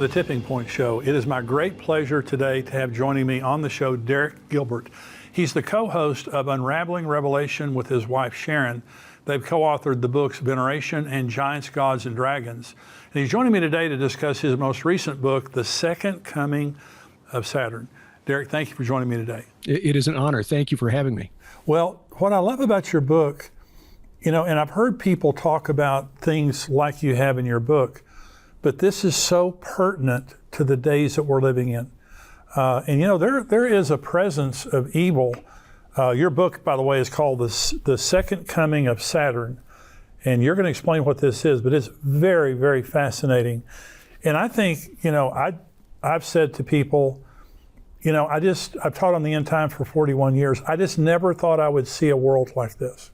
The Tipping Point Show. It is my great pleasure today to have joining me on the show Derek Gilbert. He's the co-host of Unraveling Revelation with his wife Sharon. They've co-authored the books Veneration and Giants, Gods, and Dragons. And he's joining me today to discuss his most recent book, The Second Coming of Saturn. Derek, thank you for joining me today. It is an honor. Thank you for having me. Well, what I love about your book, and I've heard people talk about things like you have in your book, but this is so pertinent to the days that we're living in. There is a presence of evil. Your book, by the way, is called The Second Coming of Saturn. And you're going to explain what this is, but it's very, very fascinating. And I think, I've said to people, I've taught on the end time for 41 years. I just never thought I would see a world like this.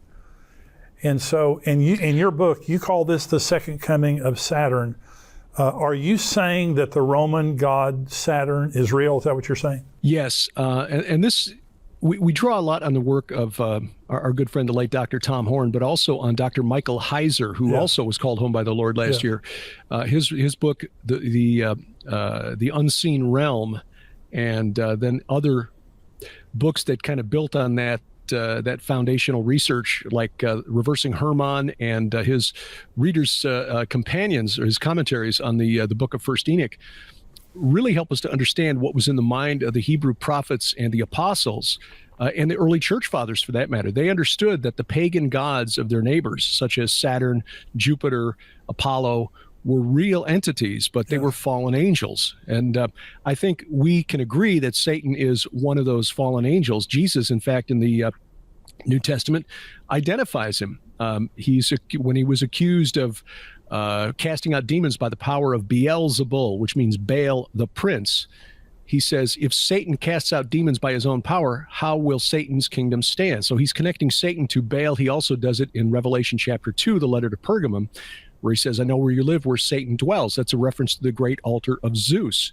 And so in your book, you call this The Second Coming of Saturn. Are you saying that the Roman god Saturn is real? Is that what you're saying? Yes, and this, we draw a lot on the work of our good friend, the late Dr. Tom Horn, but also on Dr. Michael Heiser, who also was called home by the Lord last year. His book, the Unseen Realm, and then other books that kind of built on that foundational research, like Reversing Hermann and his readers' companions, or his commentaries on the book of First Enoch, really help us to understand what was in the mind of the Hebrew prophets and the apostles, and the early church fathers, for that matter. They understood that the pagan gods of their neighbors, such as Saturn, Jupiter, Apollo, were real entities, but they were fallen angels. And I think we can agree that Satan is one of those fallen angels. Jesus, in fact, in the New Testament, identifies him. When he was accused of casting out demons by the power of Beelzebul, which means Baal the prince, he says, if Satan casts out demons by his own power, how will Satan's kingdom stand? So he's connecting Satan to Baal. He also does it in Revelation chapter 2, the letter to Pergamum, where he says, I know where you live, where Satan dwells. That's a reference to the great altar of Zeus.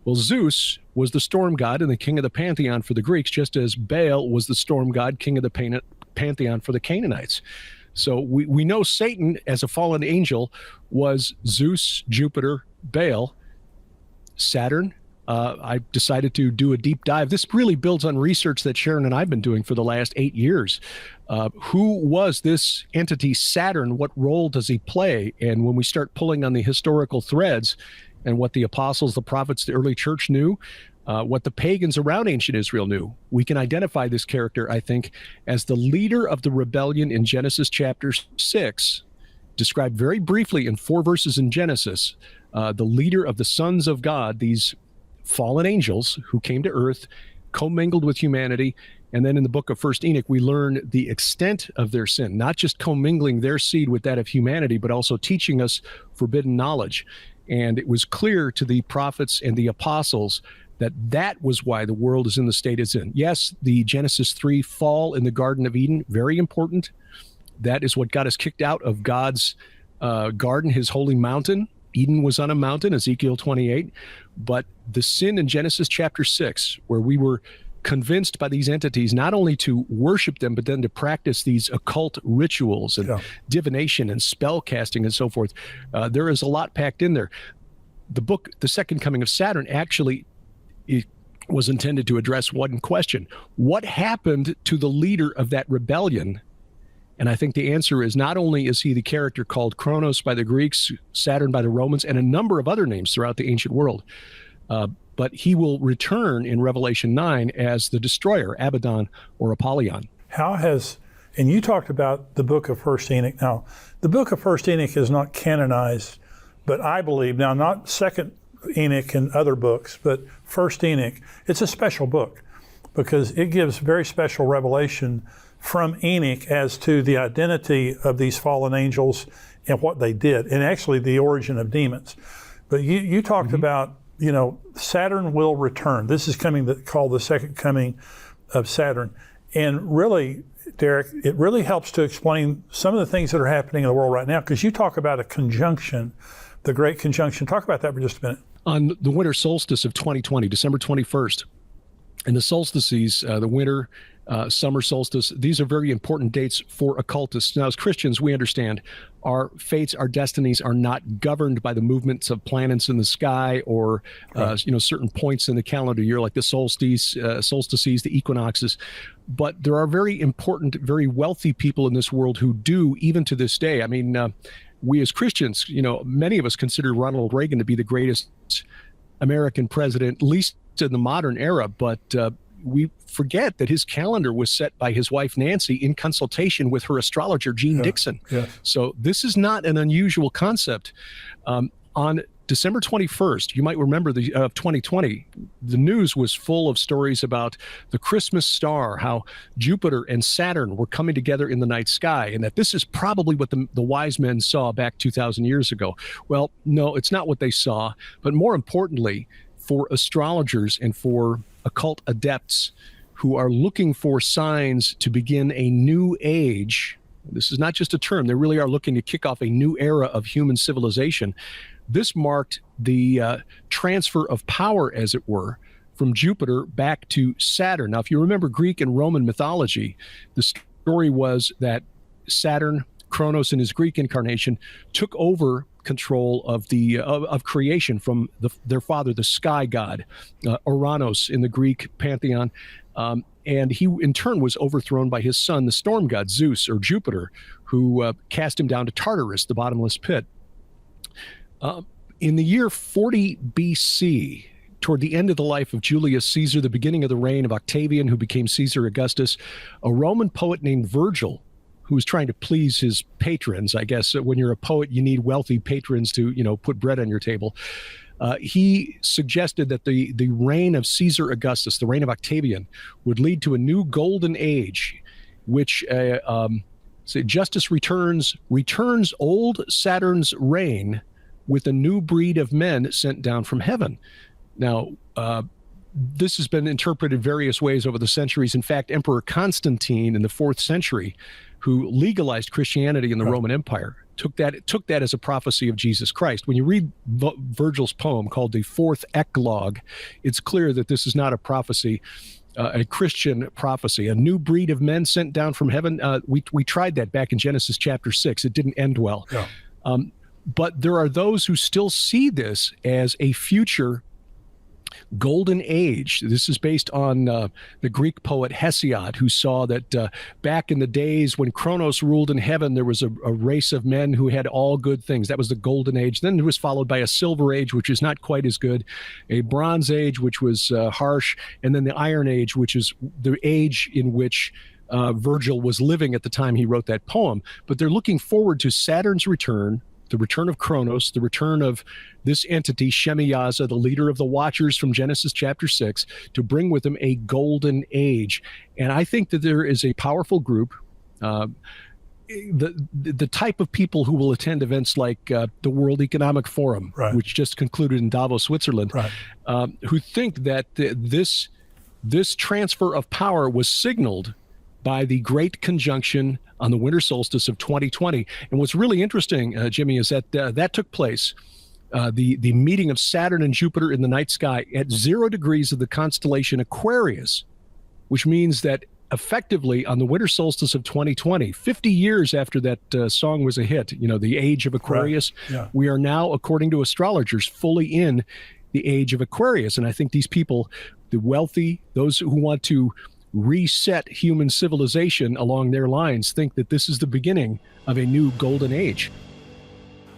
Well, Zeus was the storm god and the king of the pantheon for the Greeks, just as Baal was the storm god, king of the pantheon for the Canaanites. So we know Satan, as a fallen angel, was Zeus, Jupiter, Baal, Saturn. I decided to do a deep dive. This really builds on research that Sharon and I have been doing for the last 8 years. Who was this entity Saturn? What role does he play? And when we start pulling on the historical threads and what the apostles, the prophets, the early church knew, what the pagans around ancient Israel knew, we can identify this character, I think, as the leader of the rebellion in Genesis chapter 6, described very briefly in 4 verses in Genesis, the leader of the sons of God, these fallen angels who came to earth, commingled with humanity. And then in the book of First Enoch, we learn the extent of their sin, not just commingling their seed with that of humanity, but also teaching us forbidden knowledge. And it was clear to the prophets and the apostles that that was why the world is in the state it's in. Yes, the Genesis 3 fall in the Garden of Eden, very important. That is what got us kicked out of God's garden, his holy mountain. Eden was on a mountain, Ezekiel 28, but the sin in Genesis chapter 6, where we were convinced by these entities not only to worship them, but then to practice these occult rituals and divination and spell casting and so forth, there is a lot packed in there. The book, The Second Coming of Saturn, actually was intended to address one question. What happened to the leader of that rebellion? And I think the answer is, not only is he the character called Kronos by the Greeks, Saturn by the Romans, and a number of other names throughout the ancient world, but he will return in Revelation 9 as the destroyer, Abaddon or Apollyon. And you talked about the book of First Enoch. Now, the book of First Enoch is not canonized, but I believe, now not Second Enoch and other books, but First Enoch, it's a special book because it gives very special revelation from Enoch as to the identity of these fallen angels and what they did, and actually the origin of demons. But you talked about, Saturn will return. This is called the Second Coming of Saturn. And really, Derek, it really helps to explain some of the things that are happening in the world right now, because you talk about a conjunction, the Great Conjunction. Talk about that for just a minute. On the winter solstice of 2020, December 21st, and the solstices, the winter summer solstice. These are very important dates for occultists. Now, as Christians, we understand our fates, our destinies are not governed by the movements of planets in the sky or certain points in the calendar year, like the solstices, the equinoxes. But there are very important, very wealthy people in this world who do, even to this day. I mean, we as Christians, many of us consider Ronald Reagan to be the greatest American president, at least in the modern era. But we forget that his calendar was set by his wife, Nancy, in consultation with her astrologer, Jean Dixon. Yeah. So this is not an unusual concept. On December 21st, you might remember of 2020, the news was full of stories about the Christmas star, how Jupiter and Saturn were coming together in the night sky, and that this is probably what the wise men saw back 2,000 years ago. Well, no, it's not what they saw. But more importantly, for astrologers and for occult adepts who are looking for signs to begin a new age, this is not just a term, they really are looking to kick off a new era of human civilization. This marked the transfer of power, as it were, from Jupiter back to Saturn. Now, if you remember Greek and Roman mythology, the story was that Saturn, Kronos in his Greek incarnation, took over control of of creation from their father, the sky god, Oranos in the Greek pantheon. And he, in turn, was overthrown by his son, the storm god, Zeus, or Jupiter, who cast him down to Tartarus, the bottomless pit. In the year 40 BC, toward the end of the life of Julius Caesar, the beginning of the reign of Octavian, who became Caesar Augustus, a Roman poet named Virgil, who was trying to please his patrons. I guess when you're a poet, you need wealthy patrons to, put bread on your table. He suggested that the reign of Caesar Augustus, the reign of Octavian, would lead to a new golden age, which justice returns old Saturn's reign with a new breed of men sent down from heaven. Now, this has been interpreted various ways over the centuries. In fact, Emperor Constantine in the 4th century, who legalized Christianity in the Roman Empire, took that as a prophecy of Jesus Christ. When you read Virgil's poem called the 4th Eclogue, it's clear that this is not a prophecy, a Christian prophecy. A new breed of men sent down from heaven. We tried that back in Genesis chapter 6. It didn't end well. Yeah. But there are those who still see this as a future golden age. This is based on the Greek poet Hesiod, who saw that back in the days when Kronos ruled in heaven, there was a race of men who had all good things. That was the golden age. Then it was followed by a silver age, which is not quite as good, a bronze age, which was harsh, and then the iron age, which is the age in which Virgil was living at the time he wrote that poem. But they're looking forward to Saturn's return, the return of Kronos, the return of this entity, Shemiyaza, the leader of the Watchers from Genesis chapter 6, to bring with him a golden age. And I think that there is a powerful group, the type of people who will attend events like the World Economic Forum, which just concluded in Davos, Switzerland, who think that this transfer of power was signaled by the Great Conjunction on the winter solstice of 2020. And what's really interesting, Jimmy, is that that took place, the meeting of Saturn and Jupiter in the night sky at 0 degrees of the constellation Aquarius, which means that effectively on the winter solstice of 2020, 50 years after that song was a hit, the age of Aquarius, we are now, according to astrologers, fully in the age of Aquarius. And I think these people, the wealthy, those who want to reset human civilization along their lines, think that this is the beginning of a new golden age.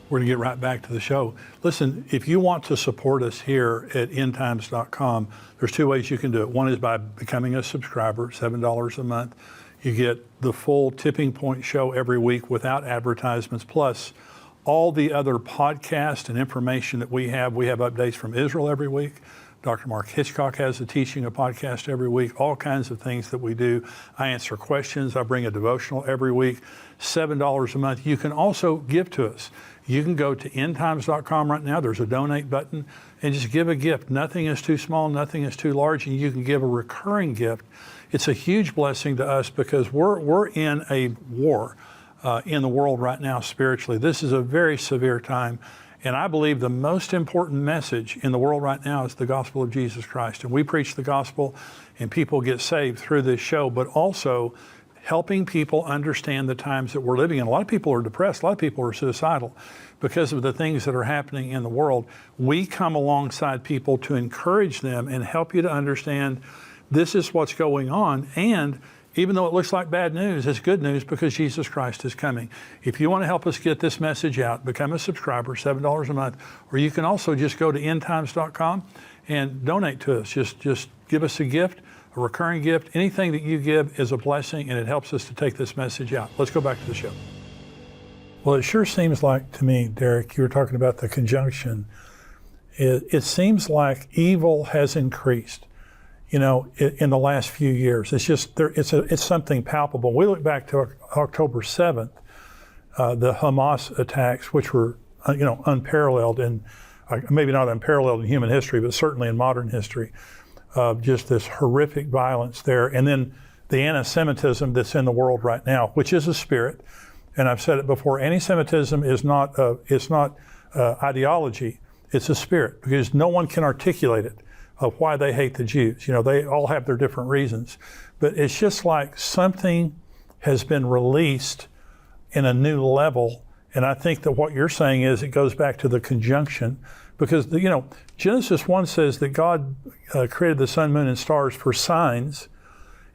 We're going to get right back to the show. Listen, if you want to support us here at endtimes.com, there's 2 ways you can do it. One is by becoming a subscriber, $7 a month. You get the full Tipping Point show every week without advertisements, plus all the other podcasts and information that we have. We have updates from Israel every week. Dr. Mark Hitchcock has a teaching, a podcast every week, all kinds of things that we do. I answer questions. I bring a devotional every week, $7 a month. You can also give to us. You can go to endtimes.com right now. There's a donate button and just give a gift. Nothing is too small, nothing is too large, and you can give a recurring gift. It's a huge blessing to us because we're in a war in the world right now spiritually. This is a very severe time. And I believe the most important message in the world right now is the gospel of Jesus Christ. And we preach the gospel and people get saved through this show, but also helping people understand the times that we're living in. A lot of people are depressed. A lot of people are suicidal because of the things that are happening in the world. We come alongside people to encourage them and help you to understand this is what's going on. And even though it looks like bad news, it's good news because Jesus Christ is coming. If you want to help us get this message out, become a subscriber, $7 a month, or you can also just go to endtimes.com and donate to us. Just give us a gift, a recurring gift. Anything that you give is a blessing, and it helps us to take this message out. Let's go back to the show. Well, it sure seems like to me, Derek, you were talking about the conjunction. It seems like evil has increased, in the last few years. It's just it's something palpable. We look back to October 7th, the Hamas attacks, which were unparalleled in maybe not unparalleled in human history, but certainly in modern history. Just this horrific violence there, and then the anti-Semitism that's in the world right now, which is a spirit. And I've said it before: anti-Semitism is not ideology; it's a spirit, because no one can articulate it of why they hate the Jews. They all have their different reasons, but it's just like something has been released in a new level. And I think that what you're saying is it goes back to the conjunction, because Genesis 1 says that God created the sun, moon, and stars for signs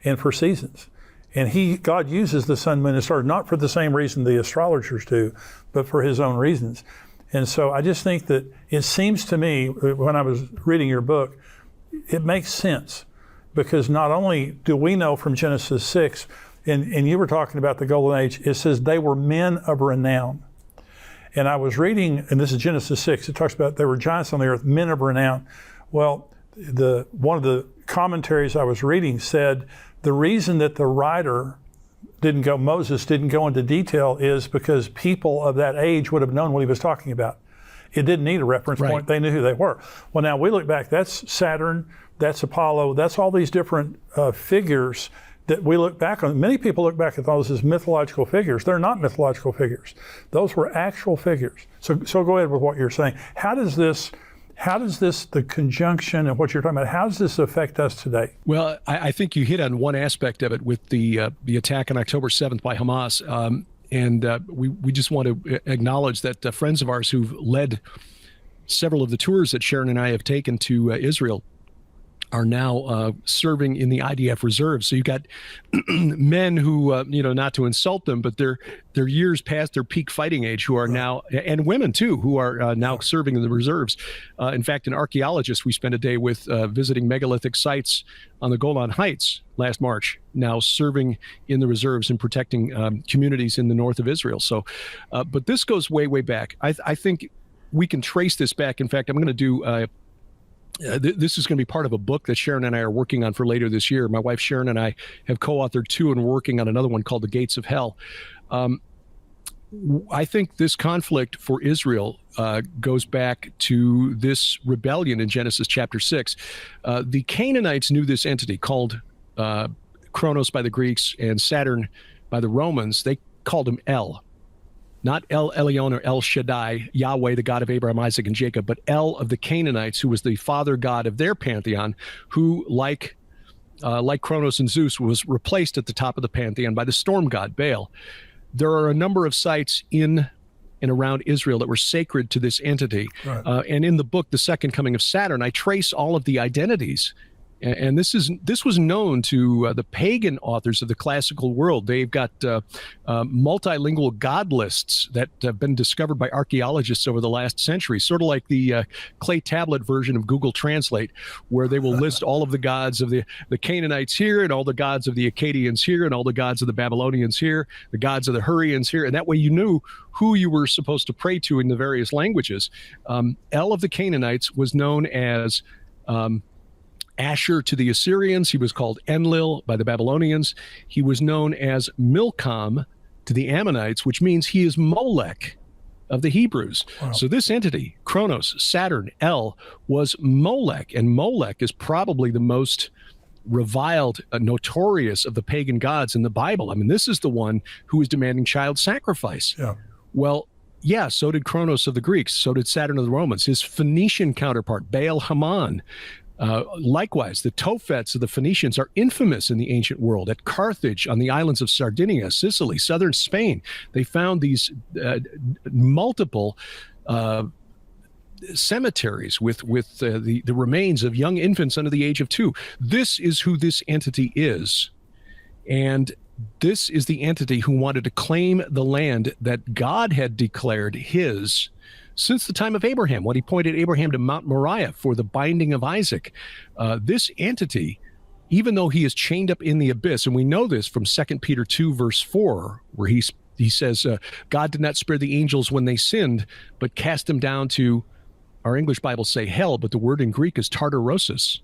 and for seasons. And God uses the sun, moon, and stars not for the same reason the astrologers do, but for his own reasons. And so I just think that it seems to me, when I was reading your book, it makes sense, because not only do we know from Genesis 6, and you were talking about the Golden Age, it says they were men of renown. And I was reading, and this is Genesis 6, it talks about they were giants on the earth, men of renown. Well, one of the commentaries I was reading said the reason that the writer Moses didn't go into detail is because people of that age would have known what he was talking about. It didn't need a reference point. They knew who they were. Well, now we look back, that's Saturn, that's Apollo, that's all these different figures that we look back on. Many people look back at those as mythological figures. They're not mythological figures. Those were actual figures. So go ahead with what you're saying. How does this, the conjunction and what you're talking about, how does this affect us today? Well, I think you hit on one aspect of it with the attack on October 7th by Hamas. And we just want to acknowledge that friends of ours who've led several of the tours that Sharon and I have taken to Israel are now serving in the IDF reserves. So you've got men who, not to insult them, but they're years past their peak fighting age, who are now, and women too, who are now serving in the reserves. In fact, an archaeologist we spent a day with visiting megalithic sites on the Golan Heights last March, now serving in the reserves and protecting communities in the north of Israel. So, but this goes way, way back. I think we can trace this back. In fact, I'm going to do this is going to be part of a book that Sharon and I are working on for later this year. My wife Sharon and I have co-authored two, and we're working on another one called The Gates of Hell. I think this conflict for Israel goes back to this rebellion in Genesis chapter 6. The Canaanites knew this entity called Kronos by the Greeks and Saturn by the Romans. They called him El. Not El Elyon or El Shaddai, Yahweh, the God of Abraham, Isaac, and Jacob, but El of the Canaanites, who was the father god of their pantheon, who, like Kronos and Zeus, was replaced at the top of the pantheon by the storm god, Baal. There are a number of sites in and around Israel that were sacred to this entity. Right. And in the book, The Second Coming of Saturn, I trace all of the identities. And this was known to the pagan authors of the classical world. They've got multilingual god lists that have been discovered by archaeologists over the last century, sort of like the clay tablet version of Google Translate, where they will list all of the gods of the Canaanites here, and all the gods of the Akkadians here, and all the gods of the Babylonians here, the gods of the Hurrians here. And that way you knew who you were supposed to pray to in the various languages. El of the Canaanites was known as Asher to the Assyrians. He was called Enlil by the Babylonians. He was known as Milcom to the Ammonites, which means he is Molech of the Hebrews. Wow. So this entity, Kronos, Saturn, El, was Molech, and Molech is probably the most reviled, notorious of the pagan gods in the Bible. I mean, this is the one who is demanding child sacrifice. Yeah. Well, Yeah, so did Kronos of the Greeks. So did Saturn of the Romans. His Phoenician counterpart, Baal Haman. Likewise, the Tophets of the Phoenicians are infamous in the ancient world. At Carthage, on the islands of Sardinia, Sicily, southern Spain, they found these multiple cemeteries with the remains of young infants under the age of 2. This is who this entity is. And this is the entity who wanted to claim the land that God had declared his since the time of Abraham, when he pointed Abraham to Mount Moriah for the binding of Isaac. This entity, even though he is chained up in the abyss, and we know this from 2 Peter 2, verse 4, where he says, God did not spare the angels when they sinned, but cast them down to, our English Bibles say hell, but the word in Greek is Tartarosus,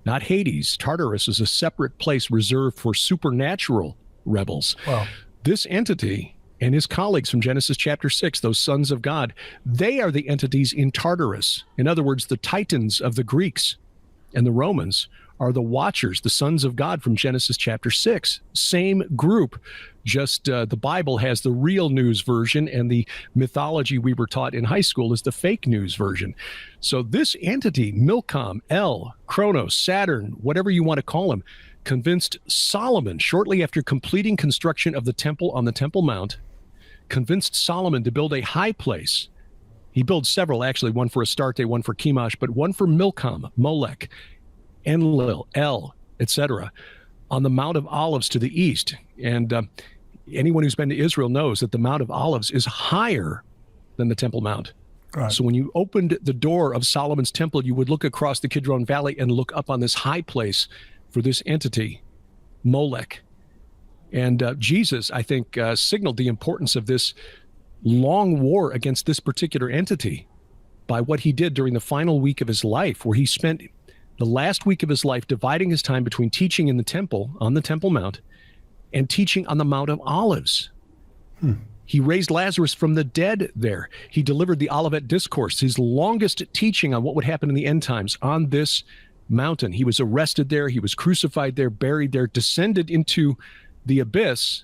not Hades. Tartarus is a separate place reserved for supernatural rebels. Wow. This entity and his colleagues from Genesis chapter 6, those sons of God, they are the entities in Tartarus. In other words, the Titans of the Greeks and the Romans are the Watchers, the sons of God from Genesis chapter 6. Same group, just the Bible has the real news version, and the mythology we were taught in high school is the fake news version. So this entity, Milcom, El, Kronos, Saturn, whatever you want to call him, convinced Solomon, shortly after completing construction of the temple on the Temple Mount, convinced Solomon to build a high place. He built several, actually, one for Astarte, one for Chemosh, but one for Milcom, Molech, Enlil, El, etc., on the Mount of Olives to the east. And anyone who's been to Israel knows that the Mount of Olives is higher than the Temple Mount. Right. So when you opened the door of Solomon's temple, you would look across the Kidron Valley and look up on this high place for this entity, Molech. And Jesus, I think, signaled the importance of this long war against this particular entity by what he did during the final week of his life, where he spent the last week of his life dividing his time between teaching in the temple, on the Temple Mount, and teaching on the Mount of Olives. He raised Lazarus from the dead there. He delivered the Olivet Discourse, his longest teaching on what would happen in the end times, on this mountain. He was arrested there. He was crucified there, buried there, descended into the abyss,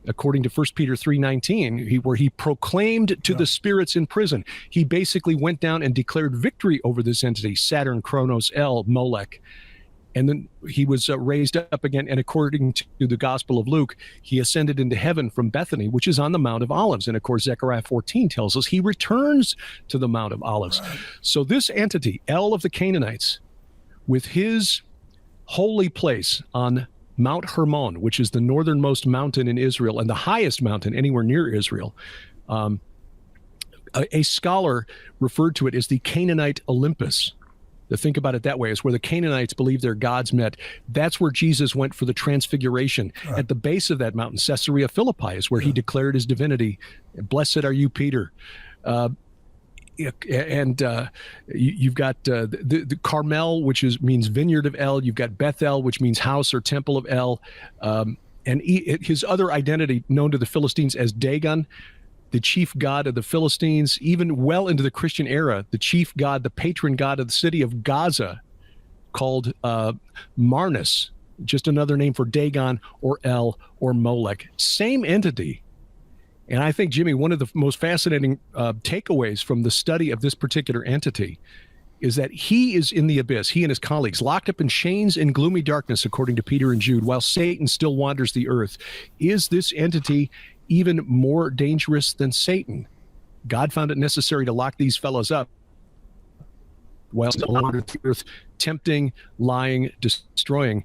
according to 1 Peter 3:19, where he proclaimed to the spirits in prison. He basically went down and declared victory over this entity, Saturn, Kronos, El, Molech. And then he was raised up again. And according to the Gospel of Luke, he ascended into heaven from Bethany, which is on the Mount of Olives. And of course, Zechariah 14 tells us he returns to the Mount of Olives. Right. So this entity, El of the Canaanites, with his holy place on Mount Hermon, which is the northernmost mountain in Israel and the highest mountain anywhere near Israel, a scholar referred to it as the Canaanite Olympus. To think about it that way, is where the Canaanites believe their gods met. That's where Jesus went for the transfiguration. Right. At the base of that mountain, Caesarea Philippi, is where he declared his divinity. Blessed are you, Peter. And you've got the Carmel, which means vineyard of El. You've got Bethel, which means house or temple of El. And his other identity, known to the Philistines as Dagon, the chief god of the Philistines, even well into the Christian era, the chief god, the patron god of the city of Gaza, called Marnus, just another name for Dagon or El or Molech. Same entity. And I think, Jimmy, one of the most fascinating takeaways from the study of this particular entity is that he is in the abyss, he and his colleagues, locked up in chains and gloomy darkness, according to Peter and Jude, while Satan still wanders the earth. Is this entity even more dangerous than Satan? God found it necessary to lock these fellows up while still wandering the earth, tempting, lying, destroying.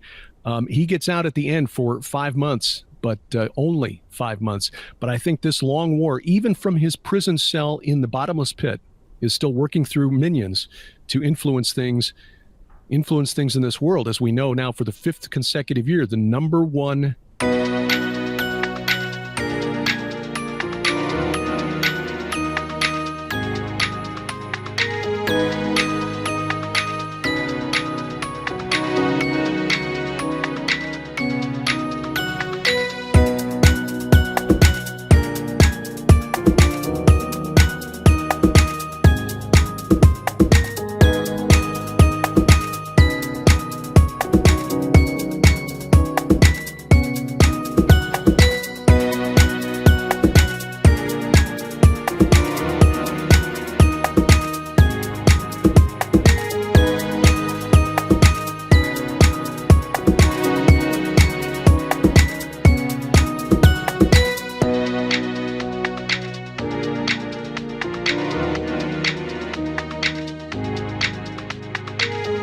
He gets out at the end for 5 months, but only 5 months. But I think this long war, even from his prison cell in the bottomless pit, is still working through minions to influence things in this world. As we know now, for the 5th consecutive year, the number one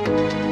you.